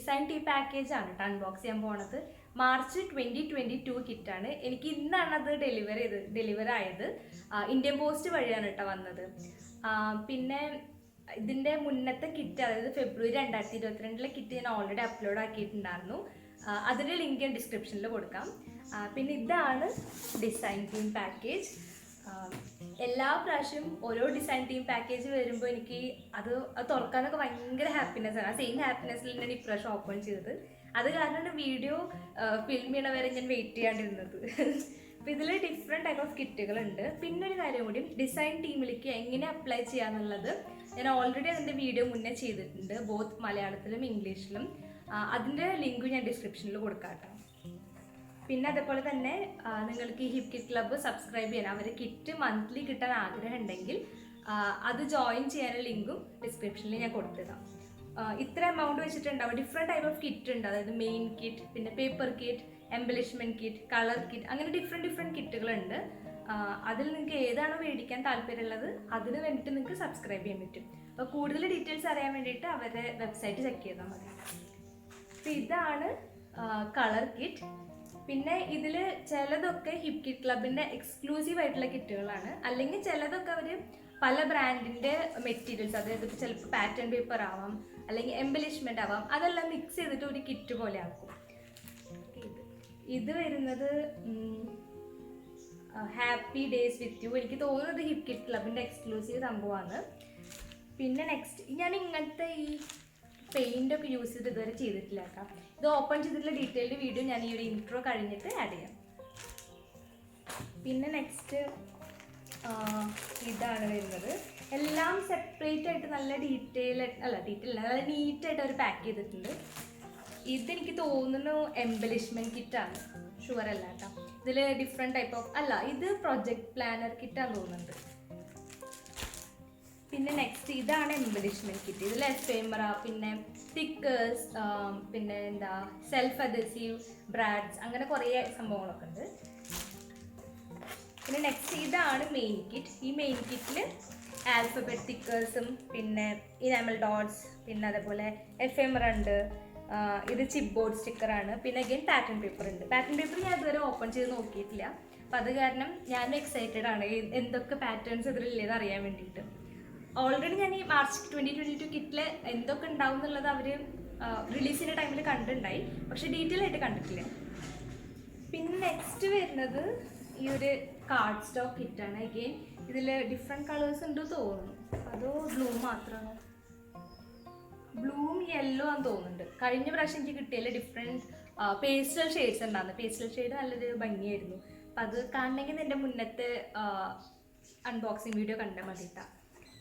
Design tea package ആണ് unbox ചെയ്യാൻ പോണത്. മാർച്ച് 2022 കിറ്റാണ്. എനിക്ക് ഇന്നാണ് അത് ഡെലിവർ ആയത്. ഇന്ത്യൻ പോസ്റ്റ് വഴിയാണ് കേട്ടോ വന്നത്. പിന്നെ ഇതിൻ്റെ മുന്നത്തെ കിറ്റ്, അതായത് ഫെബ്രുവരി 2022 കിറ്റ് ഞാൻ ഓൾറെഡി അപ്ലോഡ് ആക്കിയിട്ടുണ്ടായിരുന്നു. അതിൻ്റെ ലിങ്ക് ഞാൻ ഡിസ്ക്രിപ്ഷനിൽ കൊടുക്കാം. പിന്നെ ഇതാണ് ഡിസൈൻ ടീം പാക്കേജ്. എല്ലാ പ്രാവശ്യവും ഓരോ ഡിസൈൻ ടീം പാക്കേജ് വരുമ്പോൾ എനിക്ക് അത് തുറക്കാനൊക്കെ ഭയങ്കര ഹാപ്പിനെസ് ആണ്. ആ സെയിം ഹാപ്പിനെസ്സിൽ തന്നെയാണ് ഇപ്രാവശ്യം ഓപ്പൺ ചെയ്തത്. അത് കാരണമാണ് വീഡിയോ ഫിലിം ചെയ്യണ വരെ ഞാൻ വെയിറ്റ് ചെയ്യാണ്ടിരുന്നത്. അപ്പോൾ ഇതിൽ ഡിഫറെൻറ്റ് ടൈപ്പ് ഓഫ് കിറ്റുകളുണ്ട്. പിന്നെ ഒരു കാര്യം കൂടി, ഡിസൈൻ ടീമിലേക്ക് എങ്ങനെ അപ്ലൈ ചെയ്യാന്നുള്ളത് ഞാൻ ഓൾറെഡി അതിൻ്റെ വീഡിയോ മുന്നേ ചെയ്തിട്ടുണ്ട്, ബോത്ത് മലയാളത്തിലും ഇംഗ്ലീഷിലും. അതിൻ്റെ ലിങ്ക് ഞാൻ ഡിസ്ക്രിപ്ഷനിൽ കൊടുക്കാം കേട്ടോ. പിന്നെ അതേപോലെ തന്നെ നിങ്ങൾക്ക് ഈ ഹിപ്കിറ്റ് ക്ലബ്ബ് സബ്സ്ക്രൈബ് ചെയ്യാൻ, അവർ കിറ്റ് മന്ത്ലി കിട്ടാൻ ആഗ്രഹം ഉണ്ടെങ്കിൽ അത് ജോയിൻ ചെയ്യാനുള്ള ലിങ്കും ഡിസ്ക്രിപ്ഷനിൽ ഞാൻ കൊടുത്തിടാം. ഇത്ര എമൗണ്ട് വെച്ചിട്ടുണ്ടാവും. ഡിഫറെൻറ്റ് ടൈപ്പ് ഓഫ് കിറ്റ് ഉണ്ട്, അതായത് മെയിൻ കിറ്റ്, പിന്നെ paper kit, embellishment kit, colour kit, അങ്ങനെ ഡിഫറെൻറ്റ് കിറ്റുകളുണ്ട്. അതിൽ നിങ്ങൾക്ക് ഏതാണോ മേടിക്കാൻ താല്പര്യമുള്ളത് അതിന് വേണ്ടിയിട്ട് നിങ്ങൾക്ക് സബ്സ്ക്രൈബ് ചെയ്യാൻ പറ്റും. അപ്പോൾ കൂടുതൽ ഡീറ്റെയിൽസ് അറിയാൻ വേണ്ടിയിട്ട് അവരുടെ വെബ്സൈറ്റ് ചെക്ക് ചെയ്താൽ മതി. അപ്പോൾ ഇതാണ് കളർ കിറ്റ്. പിന്നെ ഇതിൽ ചിലതൊക്കെ ഹിപ്കിറ്റ് ക്ലബിൻ്റെ എക്സ്ക്ലൂസീവ് ആയിട്ടുള്ള കിറ്റുകളാണ്. അല്ലെങ്കിൽ ചിലതൊക്കെ അവർ പല ബ്രാൻഡിൻ്റെ മെറ്റീരിയൽസ്, അതായത് ചിലപ്പോൾ പാറ്റേൺ പേപ്പർ ആവാം, അല്ലെങ്കിൽ എംബലിഷ്മെൻ്റ് ആവാം, അതെല്ലാം മിക്സ് ചെയ്തിട്ട് ഒരു കിറ്റ് പോലെ ആക്കും. ഇത് വരുന്നത് ഹാപ്പി ഡേയ്സ് വിത്ത് യു. എനിക്ക് തോന്നുന്നത് ഹിപ്കിറ്റ് ക്ലബിൻ്റെ എക്സ്ക്ലൂസീവ് സംഭവമാണ്. പിന്നെ നെക്സ്റ്റ്, ഞാൻ ഇങ്ങനത്തെ ഈ പെയിൻ്റൊക്കെ യൂസ് ചെയ്ത് ഇതുവരെ ചെയ്തിട്ടില്ല കേട്ടോ. ഇത് ഓപ്പൺ ചെയ്തിട്ടുള്ള ഡീറ്റെയിൽഡ് വീഡിയോ ഞാൻ ഈ ഒരു ഇൻട്രോ കഴിഞ്ഞിട്ട് ആഡ് ചെയ്യാം. പിന്നെ നെക്സ്റ്റ് ഇതാണ് വരുന്നത്. എല്ലാം സെപ്പറേറ്റ് ആയിട്ട് നല്ല നല്ല നീറ്റായിട്ട് അവർ പാക്ക് ചെയ്തിട്ടുണ്ട്. ഇതെനിക്ക് തോന്നുന്നു എംബലിഷ്മെൻറ്റ് കിറ്റാണ്, ഷുവർ അല്ല കേട്ടോ. ഇതിൽ ഡിഫറെൻറ്റ് ടൈപ്പ് ഓഫ് ഇത് പ്രൊജക്ട് പ്ലാനർ കിറ്റാന്ന് തോന്നുന്നുണ്ട്. പിന്നെ നെക്സ്റ്റ് ഇതാണ് എംബലിഷ്മെൻറ്റ് കിറ്റ്. ഇതിൽ എഫേമറ, പിന്നെ സ്റ്റിക്കേഴ്സ്, പിന്നെ സെൽഫ് അഡ്ഹസീവ് ബ്രാഡ്സ്, അങ്ങനെ കുറേ സംഭവങ്ങളൊക്കെ ഉണ്ട്. പിന്നെ നെക്സ്റ്റ് ഇതാണ് മെയിൻ കിറ്റ്. ഈ മെയിൻ കിറ്റിൽ ആൽഫബറ്റ് സ്റ്റിക്കേഴ്സും, പിന്നെ ഇനാമൽ ഡോട്ട്സ്, പിന്നെ അതേപോലെ എഫേമറ ഉണ്ട്. ഇത് ചിപ്പ് ബോർഡ് സ്റ്റിക്കറാണ്. പിന്നെ അഗൈൻ പാറ്റേൺ പേപ്പർ ഉണ്ട്. പാറ്റേൺ പേപ്പർ ഞാൻ ഇതുവരെ ഓപ്പൺ ചെയ്ത് നോക്കിയിട്ടില്ല. അപ്പം അത് കാരണം ഞാൻ എക്സൈറ്റഡ് ആണ് എന്തൊക്കെ പാറ്റേൺസ് ഇതിലുള്ളത് അറിയാൻ വേണ്ടിയിട്ട്. ഓൾറെഡി ഞാൻ ഈ മാർച്ച് 2022 കിറ്റിൽ എന്തൊക്കെ ഉണ്ടാവും എന്നുള്ളത് അവർ റിലീസിൻ്റെ ടൈമിൽ കണ്ടിട്ടുണ്ടായി, പക്ഷെ ഡീറ്റെയിൽ ആയിട്ട് കണ്ടിട്ടില്ല. പിന്നെ നെക്സ്റ്റ് വരുന്നത് ഈ ഒരു കാർഡ് സ്റ്റോക്ക് കിറ്റാണ്. അഗെയിൻ ഇതിൽ ഡിഫറെൻറ്റ് കളേഴ്സ് ഉണ്ട് തോന്നുന്നു. അതോ ബ്ലൂ മാത്രമാണോ? ബ്ലൂവും യെല്ലോ ആണെന്ന് തോന്നുന്നുണ്ട്. കഴിഞ്ഞ പ്രാവശ്യം എനിക്ക് കിട്ടിയതിൽ ഡിഫറെൻറ്റ് പേസ്റ്റൽ ഷെയ്ഡ്സ് ഉണ്ടായിരുന്നു. പേസ്റ്റൽ ഷെയ്ഡ് നല്ലൊരു ഭംഗിയായിരുന്നു. അപ്പം അത് കാണണമെങ്കിൽ എൻ്റെ മുന്നത്തെ അൺബോക്സിങ് വീഡിയോ കണ്ടാൽ മതിയിട്ടാണ്.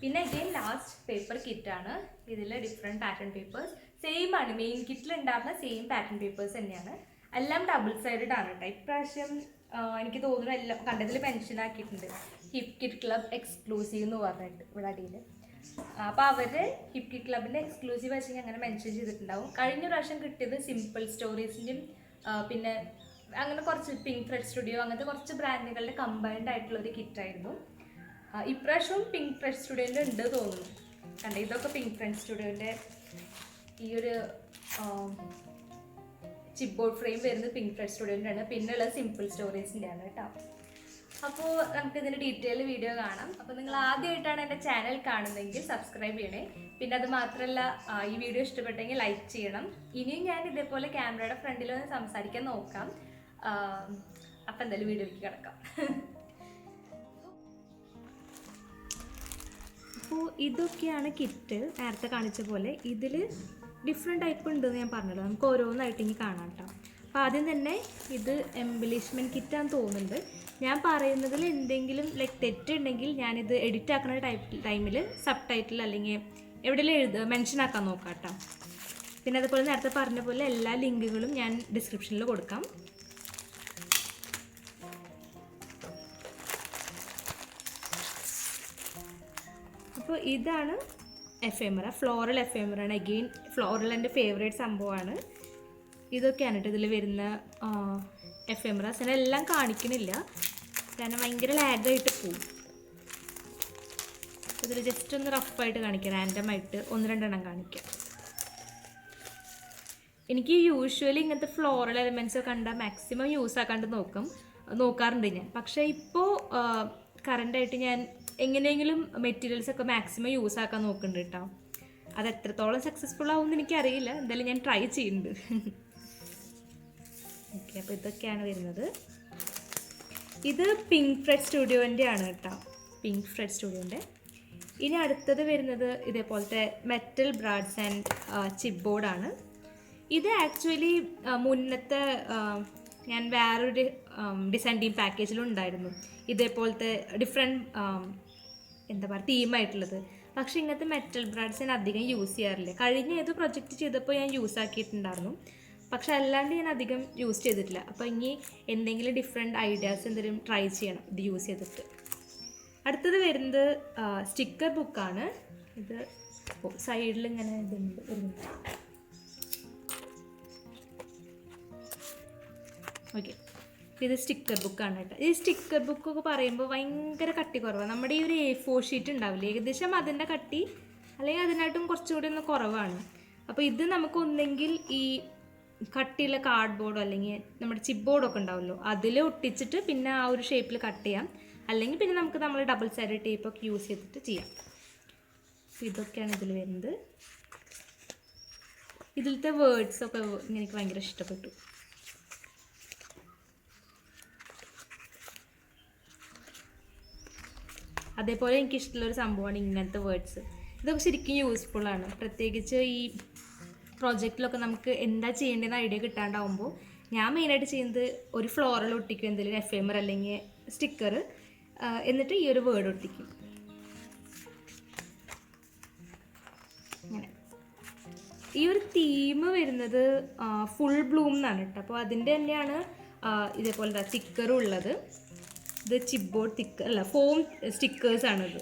പിന്നെ അഗെയിൻ ലാസ്റ്റ് പേപ്പർ കിറ്റാണ്. ഇതിൽ ഡിഫറെൻറ്റ് പാറ്റേൺ പേപ്പേഴ്സ് സെയിം ആണ്. മെയിൻ കിറ്റിൽ ഉണ്ടാകുന്ന സെയിം പാറ്റേൺ പേപ്പേഴ്സ് തന്നെയാണ്. എല്ലാം ഡബിൾ സൈഡഡ് ആണ് കേട്ടോ. ഇപ്രാവശ്യം എനിക്ക് തോന്നുന്നു എല്ലാം കണ്ടതിൽ മെൻഷൻ ആക്കിയിട്ടുണ്ട്, ഹിപ്കിറ്റ് ക്ലബ് എക്സ്ക്ലൂസീവ് എന്ന് പറഞ്ഞിട്ട് ഇവിടെ അടിയിൽ. അപ്പോൾ അവർ ഹിപ്കിറ്റ് ക്ലബിൻ്റെ എക്സ്ക്ലൂസീവ് വെച്ച് അങ്ങനെ മെൻഷൻ ചെയ്തിട്ടുണ്ടാവും. കഴിഞ്ഞ പ്രാവശ്യം കിട്ടിയത് സിമ്പിൾ സ്റ്റോറീസിൻ്റെയും പിന്നെ അങ്ങനെ കുറച്ച് പിങ്ക് ഫ്രെഡ് സ്റ്റുഡിയോ, അങ്ങനത്തെ കുറച്ച് ബ്രാൻഡുകളുടെ കമ്പൈൻഡ് ആയിട്ടുള്ളൊരു കിറ്റായിരുന്നു. ഇപ്രാവശ്യവും പിങ്ക് ഫ്രെഡ് സ്റ്റുഡിയോൻ്റെ ഉണ്ട് തോന്നുന്നു. കണ്ടേ, ഇതൊക്കെ പിങ്ക് ഫ്രെഡ് സ്റ്റുഡിയോൻ്റെ ഈ ഒരു ചിപ്പ് ബോർഡ് ഫ്രെയിം വരുന്നത് പിങ്ക് ഫ്രെഡ് സ്റ്റുഡിയോൻ്റെ ആണ്. പിന്നെയുള്ളത് സിമ്പിൾ സ്റ്റോറീസിൻ്റെ ആണ് കേട്ടോ. അപ്പോൾ നമുക്കിതിൻ്റെ ഡീറ്റെയിൽ വീഡിയോ കാണാം. അപ്പോൾ നിങ്ങൾ ആദ്യമായിട്ടാണ് എൻ്റെ ചാനൽ കാണുന്നതെങ്കിൽ സബ്സ്ക്രൈബ് ചെയ്യണേ. പിന്നെ അത് മാത്രമല്ല, ഈ വീഡിയോ ഇഷ്ടപ്പെട്ടെങ്കിൽ ലൈക്ക് ചെയ്യണം. ഇനിയും ഞാൻ ഇതേപോലെ ക്യാമറയുടെ ഫ്രണ്ടിൽ വന്ന് സംസാരിക്കാൻ നോക്കാം. അപ്പം എന്തായാലും വീഡിയോയ്ക്ക് കിടക്കാം. അപ്പോൾ ഇതൊക്കെയാണ് കിറ്റ്. നേരത്തെ കാണിച്ച പോലെ ഇതിൽ ഡിഫറെൻറ്റ് ടൈപ്പ് ഉണ്ടെന്ന് ഞാൻ പറഞ്ഞല്ലോ. നമുക്ക് ഓരോന്നായിട്ട് ഇനി കാണാം കേട്ടോ. അപ്പോൾ ആദ്യം തന്നെ ഇത് എംബലിഷ്മെൻറ്റ് കിറ്റാന്ന് തോന്നുന്നുണ്ട്. ഞാൻ പറയുന്നതിൽ എന്തെങ്കിലും തെറ്റുണ്ടെങ്കിൽ ഞാനിത് എഡിറ്റ് ആക്കുന്ന ടൈമിൽ സബ് ടൈറ്റിൽ അല്ലെങ്കിൽ എവിടെയെങ്കിലും മെൻഷൻ ആക്കാൻ നോക്കാം കേട്ടോ. പിന്നെ അതുപോലെ നേരത്തെ പറഞ്ഞ പോലെ എല്ലാ ലിങ്കുകളും ഞാൻ ഡിസ്ക്രിപ്ഷനിൽ കൊടുക്കാം. അപ്പോൾ ഇതാണ് എഫേമറ, ഫ്ലോറൽ എഫേമറാണ്. അഗെയിൻ ഫ്ലോറൽ എൻ്റെ ഫേവറേറ്റ് സംഭവമാണ്. ഇതൊക്കെയാണ് കേട്ടോ ഇതിൽ വരുന്ന എഫേമറാസ്. എല്ലാം കാണിക്കണില്ല കാരണം ഭയങ്കര ലാഗായിട്ട് പോവും. ഇതിൽ ജസ്റ്റ് ഒന്ന് റഫായിട്ട് കാണിക്കാം, റാൻഡമായിട്ട് 1-2 എണ്ണം കാണിക്കാം. എനിക്ക് യൂഷ്വലി ഇങ്ങനത്തെ ഫ്ലോറൽ എലമെൻറ്റ്സ് കണ്ടാൽ മാക്സിമം യൂസ് ആക്കാണ്ട് നോക്കാറുണ്ട് ഞാൻ. പക്ഷേ ഇപ്പോൾ കറണ്ടായിട്ട് ഞാൻ എങ്ങനെയെങ്കിലും മെറ്റീരിയൽസൊക്കെ മാക്സിമം യൂസ് ആക്കാൻ നോക്കുന്നുണ്ട് കേട്ടോ. അത് എത്രത്തോളം സക്സസ്ഫുൾ ആവുമെന്ന് എനിക്കറിയില്ല, എന്തായാലും ഞാൻ ട്രൈ ചെയ്യുന്നുണ്ട്. ഓക്കെ, അപ്പോൾ ഇതൊക്കെയാണ് വരുന്നത്. ഇത് പിങ്ക് ഫ്രെഡ് സ്റ്റുഡിയോൻ്റെ ആണ് കേട്ടോ, പിങ്ക് ഫ്രെഡ് സ്റ്റുഡിയോൻ്റെ. ഇനി അടുത്തത് വരുന്നത് ഇതേപോലത്തെ മെറ്റൽ ബ്രാഡ്സ് ആൻഡ് ചിപ്പ് ബോർഡാണ്. ഇത് ആക്ച്വലി മുന്നത്തെ ഞാൻ വേറൊരു ഡിസൈൻ ടീം പാക്കേജിലുണ്ടായിരുന്നു ഇതേപോലത്തെ ഡിഫറെൻറ്റ് എന്താ പറയുക തീമായിട്ടുള്ളത്. പക്ഷേ ഇങ്ങനത്തെ മെറ്റൽ ബ്രാഡ്സ് ഞാൻ അധികം യൂസ് ചെയ്യാറില്ല. കഴിഞ്ഞ ഏത് പ്രൊജക്റ്റ് ചെയ്തപ്പോൾ ഞാൻ യൂസ് ആക്കിയിട്ടുണ്ടായിരുന്നു, പക്ഷെ അല്ലാണ്ട് ഞാൻ അധികം യൂസ് ചെയ്തിട്ടില്ല. അപ്പോൾ ഇനി എന്തെങ്കിലും ഡിഫറെൻറ്റ് ഐഡിയാസ് എന്തെങ്കിലും ട്രൈ ചെയ്യണം ഇത് യൂസ് ചെയ്തിട്ട്. അടുത്തത് വരുന്നത് സ്റ്റിക്കർ ബുക്കാണ്. ഇത് സൈഡിൽ ഇങ്ങനെ ഇതുണ്ട് വരുന്നുണ്ട്. ഓക്കെ, ഇത് സ്റ്റിക്കർ ബുക്കാണ് കേട്ടോ. ഈ സ്റ്റിക്കർ ബുക്കൊക്കെ പറയുമ്പോൾ ഭയങ്കര കട്ടി കുറവാണ്. നമ്മുടെ ഈ ഒരു A4 ഷീറ്റ് ഉണ്ടാവില്ലേ, ഏകദേശം അതിൻ്റെ കട്ടി അല്ലെങ്കിൽ അതിനായിട്ടും കുറച്ചുകൂടി ഒന്ന് കുറവാണ്. അപ്പോൾ ഇത് നമുക്ക് ഒന്നെങ്കിൽ ഈ കട്ടിയുള്ള കാർഡ് ബോർഡോ അല്ലെങ്കിൽ നമ്മുടെ ചിപ്പ് ബോർഡൊക്കെ ഉണ്ടാവുമല്ലോ അതിൽ ഒട്ടിച്ചിട്ട് പിന്നെ ആ ഒരു ഷേപ്പിൽ കട്ട് ചെയ്യാം, അല്ലെങ്കിൽ പിന്നെ നമുക്ക് നമ്മൾ ഡബിൾ സൈഡ് ടേപ്പൊക്കെ യൂസ് ചെയ്തിട്ട് ചെയ്യാം. ഇതൊക്കെയാണ് ഇതിൽ വരുന്നത്. ഇതിലത്തെ വേർഡ്സൊക്കെ എനിക്ക് ഭയങ്കര ഇഷ്ടപ്പെട്ടു. അതേപോലെ എനിക്കിഷ്ടമുള്ളൊരു സംഭവമാണ് ഇങ്ങനത്തെ വേർഡ്സ്. ഇതൊക്കെ ശരിക്കും യൂസ്ഫുള്ളാണ്, പ്രത്യേകിച്ച് ഈ പ്രോജക്റ്റിലൊക്കെ നമുക്ക് എന്താ ചെയ്യേണ്ടതെന്ന് ഐഡിയ കിട്ടാണ്ടാവുമ്പോൾ ഞാൻ മെയിനായിട്ട് ചെയ്യുന്നത് ഒരു ഫ്ലോറൽ ഒട്ടിക്കും, എന്തെങ്കിലും എഫേമർ അല്ലെങ്കിൽ സ്റ്റിക്കർ, എന്നിട്ട് ഈ ഒരു വേർഡ് ഒട്ടിക്കും. അങ്ങനെ ഈ ഒരു തീം വരുന്നത് ഫുൾ ബ്ലൂം എന്നാണ് കേട്ടോ. അപ്പോൾ അതിൻ്റെ തന്നെയാണ് ഇതേപോലെ സ്റ്റിക്കറും ഉള്ളത്. ഇത് ചിപ്പ് ബോർഡ് സ്റ്റിക്കർ അല്ല, ഫോം സ്റ്റിക്കേഴ്സാണിത്,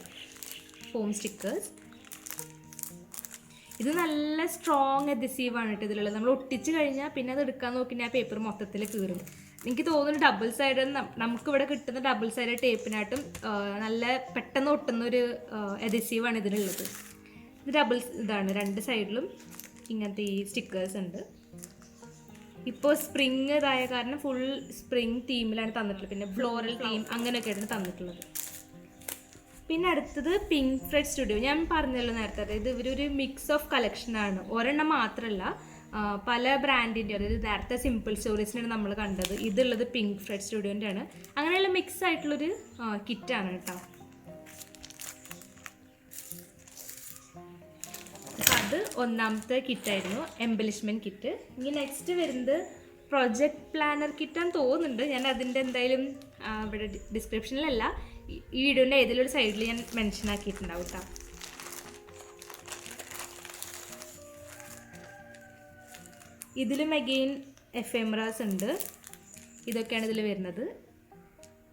ഫോം സ്റ്റിക്കേഴ്സ്. ഇത് നല്ല സ്ട്രോങ് അഡ്ഹസീവാണ് കേട്ടോ ഇതിലുള്ളത്. നമ്മൾ ഒട്ടിച്ച് കഴിഞ്ഞാൽ പിന്നെ അത് എടുക്കാൻ നോക്കിയാൽ ആ പേപ്പർ മൊത്തത്തിൽ കീറും. എനിക്ക് തോന്നുന്നു ഡബിൾ സൈഡ് നമുക്കിവിടെ കിട്ടുന്ന ഡബിൾ സൈഡ് ടേപ്പിനായിട്ടും നല്ല പെട്ടെന്ന് ഒട്ടുന്നൊരു അഡ്ഹസീവാണ് ഇതിനുള്ളത്. ഇത് ഡബിൾ ഇതാണ്, രണ്ട് സൈഡിലും ഇങ്ങനത്തെ ഈ സ്റ്റിക്കേഴ്സ് ഉണ്ട്. ഇപ്പോൾ സ്പ്രിങ് ഇതായ കാരണം ഫുൾ സ്പ്രിങ് തീമിലാണ് തന്നിട്ടുള്ളത്, പിന്നെ ഫ്ലോറൽ തീം അങ്ങനെയൊക്കെയാണ് തന്നിട്ടുള്ളത്. പിന്നെ അടുത്തത് പിങ്ക് ഫ്രെഡ് സ്റ്റുഡിയോ. ഞാൻ പറഞ്ഞല്ലോ നേരത്തെ, ഇത് ഇവരൊരു മിക്സ് ഓഫ് കളക്ഷനാണ്, ഒരെണ്ണം മാത്രമല്ല പല ബ്രാൻഡിൻ്റെ. അതായത് നേരത്തെ സിമ്പിൾ സ്റ്റോറീസിനാണ് നമ്മൾ കണ്ടത്, ഇതുള്ളത് പിങ്ക് ഫ്രെഡ് സ്റ്റുഡിയോൻ്റെ ആണ്. അങ്ങനെയുള്ള മിക്സ് ആയിട്ടുള്ളൊരു കിറ്റാണ് കേട്ടോ. അപ്പം അത് ഒന്നാമത്തെ കിറ്റായിരുന്നു, എംബലിഷ്മെൻറ്റ് കിറ്റ്. ഇനി നെക്സ്റ്റ് വരുന്നത് പ്രൊജക്റ്റ് പ്ലാനർ കിറ്റാന്ന് തോന്നുന്നുണ്ട്. ഞാൻ അതിൻ്റെ എന്തായാലും ഇവിടെ ഡിസ്ക്രിപ്ഷനിലല്ല, ഈ വീഡിയോൻ്റെ ഏതെങ്കിലും ഒരു സൈഡിൽ ഞാൻ മെൻഷൻ ആക്കിയിട്ടുണ്ടാവും കേട്ടോ. ഇതിലും അഗെയിൻ എഫേമറാസ് ഉണ്ട്. ഇതൊക്കെയാണ് ഇതിൽ വരുന്നത്.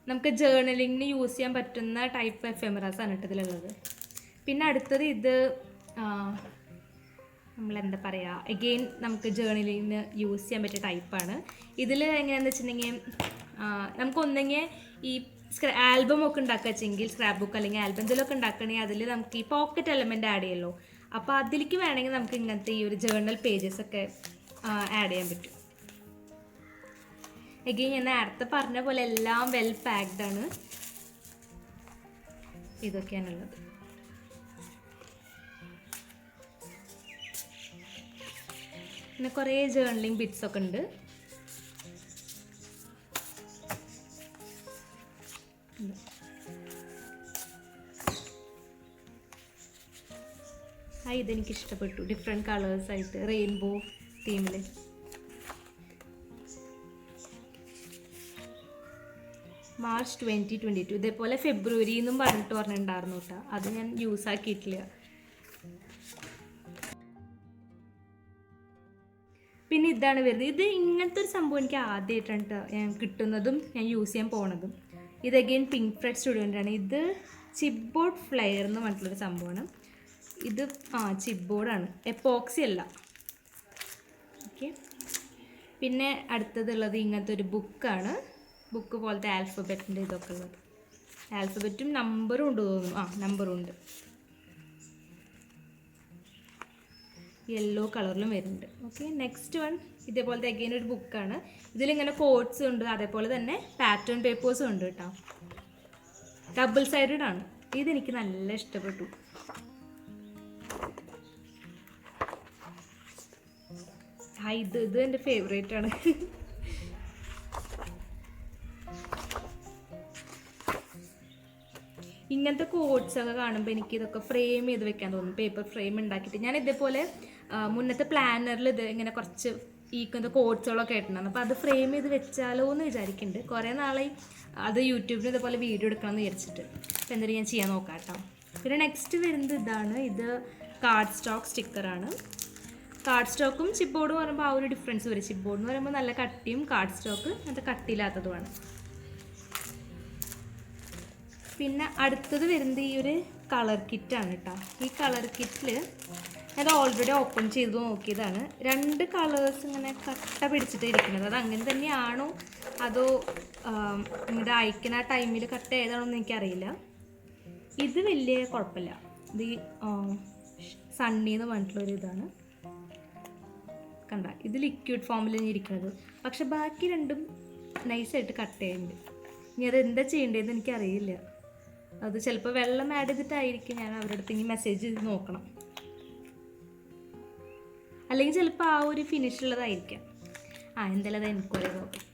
നമുക്ക് ജേർണലിങ്ങിന് യൂസ് ചെയ്യാൻ പറ്റുന്ന ടൈപ്പ് എഫേമറാസ് ആണ് കേട്ടോ ഇതിലുള്ളത്. പിന്നെ അടുത്തത് ഇത് നമ്മളെന്താ പറയുക, അഗെയിൻ നമുക്ക് ജേർണലിങ്ങിന് യൂസ് ചെയ്യാൻ പറ്റിയ ടൈപ്പാണ്. ഇതിൽ എങ്ങനെയാണെന്ന് വെച്ചിട്ടുണ്ടെങ്കിൽ നമുക്ക് ഒന്നെങ്കിൽ ഈ ആൽബം ഒക്കെ ഉണ്ടാക്കുക വെച്ചെങ്കിൽ സ്ക്രാപ്പ് ബുക്ക് അല്ലെങ്കിൽ ആൽബം എന്തെങ്കിലുമൊക്കെ ഉണ്ടാക്കണമെങ്കിൽ അതിൽ നമുക്ക് ഈ പോക്കറ്റ് എലമെൻ്റ് ആഡ് ചെയ്യുമല്ലോ. അപ്പോൾ അതിലേക്ക് വേണമെങ്കിൽ നമുക്ക് ഇങ്ങനത്തെ ഈ ഒരു ജേർണൽ പേജസ് ഒക്കെ ആഡ് ചെയ്യാൻ പറ്റും. അഗെയിൻ ഞാൻ നേരത്തെ പറഞ്ഞ പോലെ എല്ലാം വെൽ പാക്ഡ് ആണ്. ഇതൊക്കെയാണുള്ളത്. പിന്നെ കുറേ ജേർണലിങ് ബിറ്റ്സ് ഒക്കെ ഉണ്ട്. ഇതെനിക്ക് ഇഷ്ടപ്പെട്ടു, ഡിഫറെൻറ്റ് കളേഴ്സ് ആയിട്ട് റെയിൻബോ തീമിൽ. മാർച്ച് 2022 ഇതേപോലെ ഫെബ്രുവരി എന്നും പറഞ്ഞിട്ടുണ്ടായിരുന്നു കേട്ടോ. അത് ഞാൻ യൂസ് ആക്കിയിട്ടില്ല. പിന്നെ ഇതാണ് വരുന്നത്. ഇത് ഇങ്ങനത്തെ ഒരു സംഭവം എനിക്ക് ആദ്യമായിട്ടാണ് ഞാൻ കിട്ടുന്നതും ഞാൻ യൂസ് ചെയ്യാൻ പോണതും. ഇത് അഗെയിൻ പിങ്ക് ഫ്രെഡ് സ്റ്റുഡിയോൻ്റെ ആണ്. ഇത് ചിപ്പ് ബോർഡ് ഫ്ലെയർ എന്ന് പറഞ്ഞിട്ടുള്ളൊരു സംഭവമാണ്. ഇത് ചിപ്പ് ബോർഡാണ്, എപ്പോക്സി അല്ല. ഓക്കെ, പിന്നെ അടുത്തതുള്ളത് ഇങ്ങനത്തെ ഒരു ബുക്കാണ്. ബുക്ക് പോലത്തെ ആൽഫബറ്റിൻ്റെ ഇതൊക്കെ ഉള്ളത്. ആൽഫബറ്റും നമ്പറും ഉണ്ട് തോന്നുന്നു. നമ്പറും ഉണ്ട്. യെല്ലോ കളറിലും വരുന്നുണ്ട്. ഓക്കെ, നെക്സ്റ്റ് വൺ ഇതേപോലത്തെ അഗെയിൻ ഒരു ബുക്കാണ്. ഇതിലിങ്ങനെ കോഡ്സ് ഉണ്ട്, അതേപോലെ തന്നെ പാറ്റേൺ പേപ്പേഴ്സും ഉണ്ട് കേട്ടോ. ഡബിൾ സൈഡഡ് ആണ്. ഇതെനിക്ക് നല്ല ഇഷ്ടപ്പെട്ടു. ഇത് എൻ്റെ ഫേവറേറ്റ് ആണ്. ഇങ്ങനത്തെ കോഡ്സൊക്കെ കാണുമ്പോൾ എനിക്ക് ഇതൊക്കെ ഫ്രെയിം ചെയ്ത് വെക്കാൻ തോന്നും. പേപ്പർ ഫ്രെയിം ഉണ്ടാക്കിയിട്ട് ഞാൻ ഇതേപോലെ മുന്നത്തെ പ്ലാനറിൽ ഇത് ഇങ്ങനെ കുറച്ച് ഈ കോഡ്സുകളൊക്കെ ആയിട്ടുണ്ടായിരുന്നു. അപ്പോൾ അത് ഫ്രെയിം ചെയ്ത് വെച്ചാലോ എന്ന് വിചാരിക്കുന്നുണ്ട്. കുറേ നാളായി അത് യൂട്യൂബിൽ ഇതേപോലെ വീഡിയോ എടുക്കണം എന്ന് വിചാരിച്ചിട്ട്. അപ്പോൾ എന്തായാലും ഞാൻ ചെയ്യാൻ നോക്കാം കേട്ടോ. പിന്നെ നെക്സ്റ്റ് വരുന്നത് ഇതാണ്. ഇത് കാർഡ് സ്റ്റോക്ക് സ്റ്റിക്കറാണ്. കാർഡ് സ്റ്റോക്കും ചിപ്പ് ബോർഡും പറയുമ്പോൾ ആ ഒരു ഡിഫറൻസ് വരും. ചിപ്പ് ബോർഡ് എന്ന് പറയുമ്പോൾ നല്ല കട്ടിയും കാർഡ് സ്റ്റോക്ക് അങ്ങനത്തെ കട്ടിയില്ലാത്തതുമാണ്. പിന്നെ അടുത്തത് വരുന്നത് ഈ ഒരു കളർ കിറ്റാണ് കേട്ടോ. ഈ കളർ കിറ്റിൽ അത് ഓൾറെഡി ഓപ്പൺ ചെയ്ത് നോക്കിയതാണ്. 2 കളേഴ്സ് ഇങ്ങനെ കട്ട പിടിച്ചിട്ട് ഇരിക്കുന്നത്. അത് അങ്ങനെ തന്നെയാണോ അതോ ഇങ്ങനെ അയക്കുന്ന ആ ടൈമിൽ കട്ട ഏതാണോ എന്ന് എനിക്കറിയില്ല. ഇത് വലിയ കുഴപ്പമില്ല. ഇത് സണ്ണി എന്ന് പറഞ്ഞിട്ടുള്ളൊരു ഇതാണ്. കണ്ട, ഇത് ലിക്വിഡ് ഫോമിലാണ് ഇരിക്കുന്നത്. പക്ഷെ ബാക്കി രണ്ടും നൈസായിട്ട് കട്ട് ചെയ്യുന്നുണ്ട്. ഇനി അത് എന്താ ചെയ്യേണ്ടതെന്ന് എനിക്കറിയില്ല. അത് ചിലപ്പോൾ വെള്ളം ആഡ് ചെയ്തിട്ടായിരിക്കും. ഞാൻ അവരുടെ അടുത്ത് ഇനി മെസ്സേജ് ചെയ്ത് നോക്കണം. അല്ലെങ്കിൽ ചിലപ്പോൾ ആ ഒരു ഫിനിഷ് ഉള്ളതായിരിക്കാം. എന്തായാലും അത് എനിക്കൊരു നോക്കാം.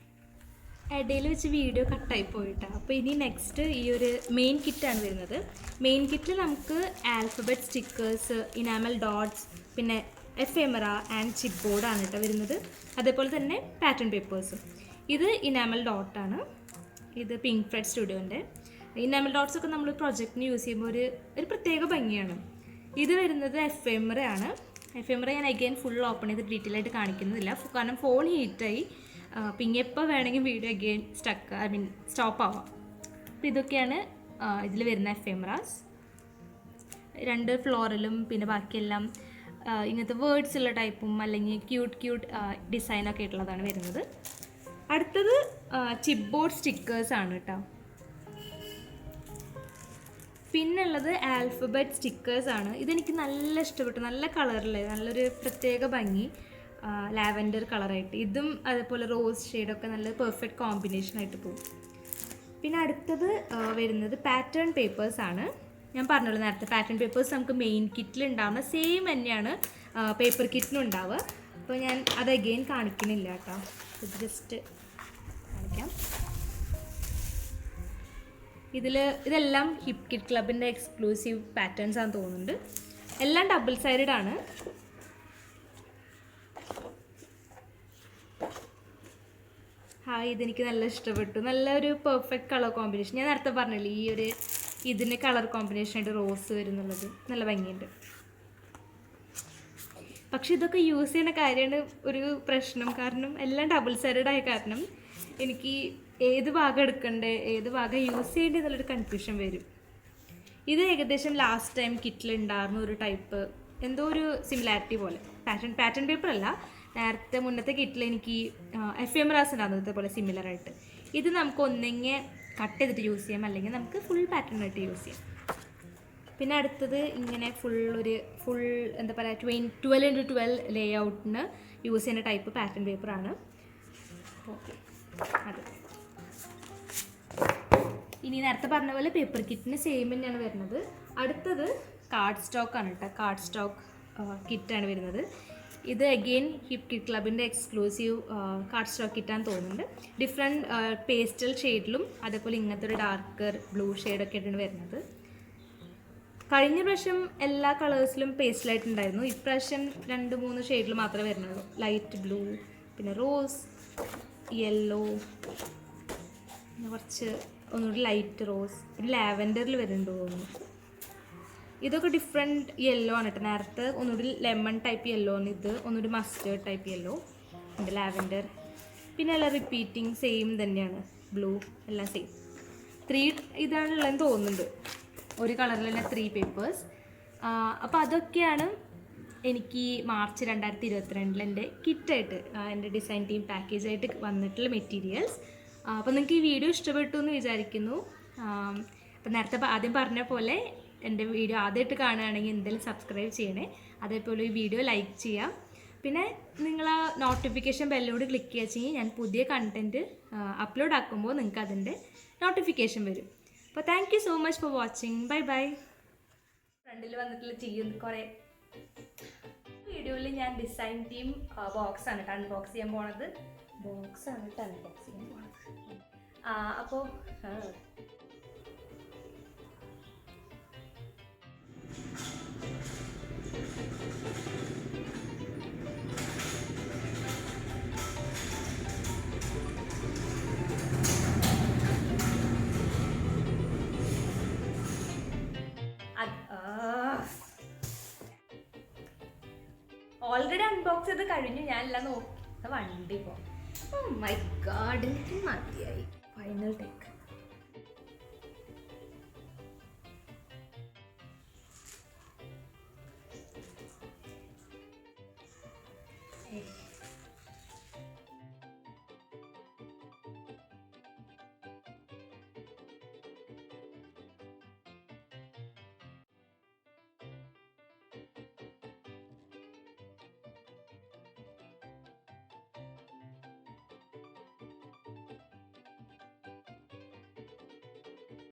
ഇടയിൽ വെച്ച് വീഡിയോ കട്ടായി പോയിട്ടാണ്. അപ്പോൾ ഇനി നെക്സ്റ്റ് ഈ ഒരു മെയിൻ കിറ്റാണ് വരുന്നത്. മെയിൻ കിറ്റിൽ നമുക്ക് ആൽഫബറ്റ് സ്റ്റിക്കേഴ്സ്, ഇനാമൽ ഡോട്ട്സ്, പിന്നെ എഫെമറ ആൻഡ് ചിപ്പ് ബോർഡാണ് കേട്ടോ വരുന്നത്. അതേപോലെ തന്നെ പാറ്റേൺ പേപ്പേഴ്സും. ഇത് ഇനാമൽ ഡോട്ടാണ്. ഇത് പിങ്ക് ഫ്രെഡ് സ്റ്റുഡിയോൻ്റെ. ഇനാമൽ ഡോട്ട്സൊക്കെ നമ്മൾ പ്രൊജക്റ്റിന് യൂസ് ചെയ്യുമ്പോൾ ഒരു പ്രത്യേക ഭംഗിയാണ്. ഇത് വരുന്നത് എഫെമറയാണ്. എഫെമറ ഞാൻ അഗൈൻ ഫുൾ ഓപ്പൺ ചെയ്ത് ഡീറ്റെയിൽ ആയിട്ട് കാണിക്കുന്നില്ല, കാരണം ഫോൺ ഹീറ്റായി. പിന്നെ എപ്പോൾ വേണമെങ്കിൽ വീഡിയോ അഗൈൻ സ്റ്റോപ്പ് ആവാം. അപ്പോൾ ഇതൊക്കെയാണ് ഇതിൽ വരുന്ന എഫെമറാസ്. 2 ഫ്ലോറലും പിന്നെ ബാക്കിയെല്ലാം ഇങ്ങനത്തെ വേർഡ്സ് ഉള്ള ടൈപ്പും അല്ലെങ്കിൽ ക്യൂട്ട് ഡിസൈനൊക്കെ ആയിട്ടുള്ളതാണ് വരുന്നത്. അടുത്തത് ചിപ്പ് ബോർഡ് സ്റ്റിക്കേഴ്സാണ് കേട്ടോ. പിന്നുള്ളത് ആൽഫബറ്റ് സ്റ്റിക്കേഴ്സാണ്. ഇതെനിക്ക് നല്ല ഇഷ്ടപ്പെട്ടു. നല്ല കളറിൽ നല്ലൊരു പ്രത്യേക ഭംഗി, ലാവൻഡർ കളറായിട്ട്. ഇതും അതേപോലെ റോസ് ഷെയ്ഡൊക്കെ നല്ല പെർഫെക്റ്റ് കോമ്പിനേഷനായിട്ട് പോകും. പിന്നെ അടുത്തത് വരുന്നത് പാറ്റേൺ പേപ്പേഴ്സാണ്. ഞാൻ പറഞ്ഞല്ലോ നേരത്തെ, പാറ്റേൺ പേപ്പേഴ്സ് നമുക്ക് മെയിൻ കിറ്റിൽ ഉണ്ടാവുന്ന സെയിം തന്നെയാണ് പേപ്പർ കിറ്റിനും ഉണ്ടാവുക. അപ്പോൾ ഞാൻ അത് അഗെയിൻ കാണിക്കുന്നില്ല കേട്ടോ. ഇത് ജസ്റ്റ് കാണിക്കാം. ഇതെല്ലാം ഹിപ്കിറ്റ് ക്ലബിൻ്റെ എക്സ്ക്ലൂസീവ് പാറ്റേൺസ് ആണെന്ന് തോന്നുന്നുണ്ട്. എല്ലാം ഡബിൾ സൈഡഡ് ആണ്. ഇതെനിക്ക് നല്ല ഇഷ്ടപ്പെട്ടു. നല്ലൊരു പെർഫെക്റ്റ് കളർ കോമ്പിനേഷൻ. ഞാൻ നേരത്തെ പറഞ്ഞില്ലേ ഈ ഒരു ഇതിന് കളർ കോമ്പിനേഷനായിട്ട് റോസ് വരുന്നുള്ളത് നല്ല ഭംഗിയുണ്ട്. പക്ഷെ ഇതൊക്കെ യൂസ് ചെയ്യുന്ന കാര്യമാണ് ഒരു പ്രശ്നം. കാരണം എല്ലാം ഡബിൾ സൈഡഡ് ആയ കാരണം എനിക്ക് ഏത് ഭാഗം എടുക്കണ്ടേ, ഏത് ഭാഗം യൂസ് ചെയ്യേണ്ടത് എന്നുള്ളൊരു കൺഫ്യൂഷൻ വരും. ഇത് ഏകദേശം ലാസ്റ്റ് ടൈം കിറ്റിലുണ്ടായിരുന്ന ഒരു ടൈപ്പ് എന്തോ ഒരു സിമിലാരിറ്റി പോലെ. പാറ്റേൺ പേപ്പർ അല്ല, നേരത്തെ മുന്നത്തെ കിറ്റിൽ എനിക്ക് എഫെമറാസ് ഉണ്ടായിരുന്നു ഇതേപോലെ സിമിലറായിട്ട്. ഇത് നമുക്ക് ഒന്നെങ്കിൽ കട്ട് ചെയ്തിട്ട് യൂസ് ചെയ്യാം, അല്ലെങ്കിൽ നമുക്ക് ഫുൾ പാറ്റേൺ ആയിട്ട് യൂസ് ചെയ്യാം. പിന്നെ അടുത്തത് ഇങ്ങനെ ഫുൾ എന്താ പറയുക 12x12 ലേ ഔട്ടിന് യൂസ് ചെയ്യുന്ന ടൈപ്പ് പാറ്റേൺ പേപ്പറാണ്. അത് ഇനി നേരത്തെ പറഞ്ഞ പോലെ പേപ്പർ കിറ്റിന് സെയിം തന്നെയാണ് വരുന്നത്. അടുത്തത് കാർഡ് സ്റ്റോക്കാണ് കേട്ടോ. കാർഡ് സ്റ്റോക്ക് കിറ്റാണ് വരുന്നത്. ഇത് അഗെയിൻ ഹിപ്കിറ്റ് ക്ലബിൻ്റെ എക്സ്ക്ലൂസീവ് കാർഡ് സ്റ്റോക്ക് കിറ്റാന്ന് തോന്നുന്നുണ്ട്. ഡിഫറെൻറ്റ് പേസ്റ്റൽ ഷെയ്ഡിലും അതേപോലെ ഇങ്ങനത്തെ ഒരു ഡാർക്കർ ബ്ലൂ ഷെയ്ഡൊക്കെ ആയിട്ടാണ് വരുന്നത്. കഴിഞ്ഞ പ്രാവശ്യം എല്ലാ കളേഴ്സിലും പേസ്റ്റലായിട്ടുണ്ടായിരുന്നു. ഇപ്രാവശ്യം 2-3 ഷെയ്ഡിൽ മാത്രമേ വരുന്നുള്ളൂ. ലൈറ്റ് ബ്ലൂ, പിന്നെ റോസ്, യെല്ലോ, പിന്നെ കുറച്ച് ഒന്നുകൂടി ലൈറ്റ് റോസ്, പിന്നെ ലാവൻഡറിൽ വരുന്നുണ്ട് തോന്നുന്നു. ഇതൊക്കെ ഡിഫറെൻറ്റ് യെല്ലോ ആണ് കേട്ടോ. നേരത്തെ ഒന്നുകൂടി ലെമൺ ടൈപ്പ് യെല്ലോ ആണ്, ഇത് ഒന്നുകൂടി മസ്റ്റേർഡ് ടൈപ്പ് യെല്ലോ ഉണ്ട്, ലാവൻഡർ. പിന്നെ എല്ലാം റിപ്പീറ്റിംഗ് സെയിം തന്നെയാണ്, ബ്ലൂ എല്ലാം സെയിം. 3 ഇതാണുള്ളതെന്ന് തോന്നുന്നുണ്ട്. ഒരു കളറിൽ തന്നെ 3 പേപ്പേഴ്സ്. അപ്പോൾ അതൊക്കെയാണ് എനിക്ക് മാർച്ച് 2022 എൻ്റെ കിറ്റായിട്ട് എൻ്റെ ഡിസൈൻ ടീം പാക്കേജായിട്ട് വന്നിട്ടുള്ള മെറ്റീരിയൽസ്. അപ്പോൾ നിങ്ങൾക്ക് ഈ വീഡിയോ ഇഷ്ടപ്പെട്ടു എന്ന് വിചാരിക്കുന്നു. അപ്പോൾ നേരത്തെ ആദ്യം പറഞ്ഞ പോലെ എൻ്റെ വീഡിയോ ആദ്യമായിട്ട് കാണുകയാണെങ്കിൽ എന്തായാലും സബ്സ്ക്രൈബ് ചെയ്യണേ. അതേപോലെ ഈ വീഡിയോ ലൈക്ക് ചെയ്യാം. പിന്നെ നിങ്ങൾ ആ നോട്ടിഫിക്കേഷൻ ബെല്ലോട് ക്ലിക്ക് ചെയ്യുകയെങ്കിൽ ഞാൻ പുതിയ കണ്ടൻറ്റ് അപ്ലോഡ് ആക്കുമ്പോൾ നിങ്ങൾക്ക് അതിൻ്റെ നോട്ടിഫിക്കേഷൻ വരും. അപ്പോൾ thank you so much for watching. Bye bye. ഫ്രണ്ടിൽ വന്നിട്ടുള്ള ചെയ്യുന്ന കുറേ വീഡിയോയിൽ ഞാൻ ഡിസൈൻ ടീം ബോക്സാണ് കേട്ടോ അൺബോക്സ് ചെയ്യാൻ പോണത്. അപ്പോൾ ഓൾറെഡി അൺബോക്സ് ചെയ്ത് കഴിഞ്ഞു. ഞാനെല്ലാം നോക്കി വണ്ടി പോ. ഓ മൈ ഗാഡ്, എനിക്ക് മതിയായി. Final take.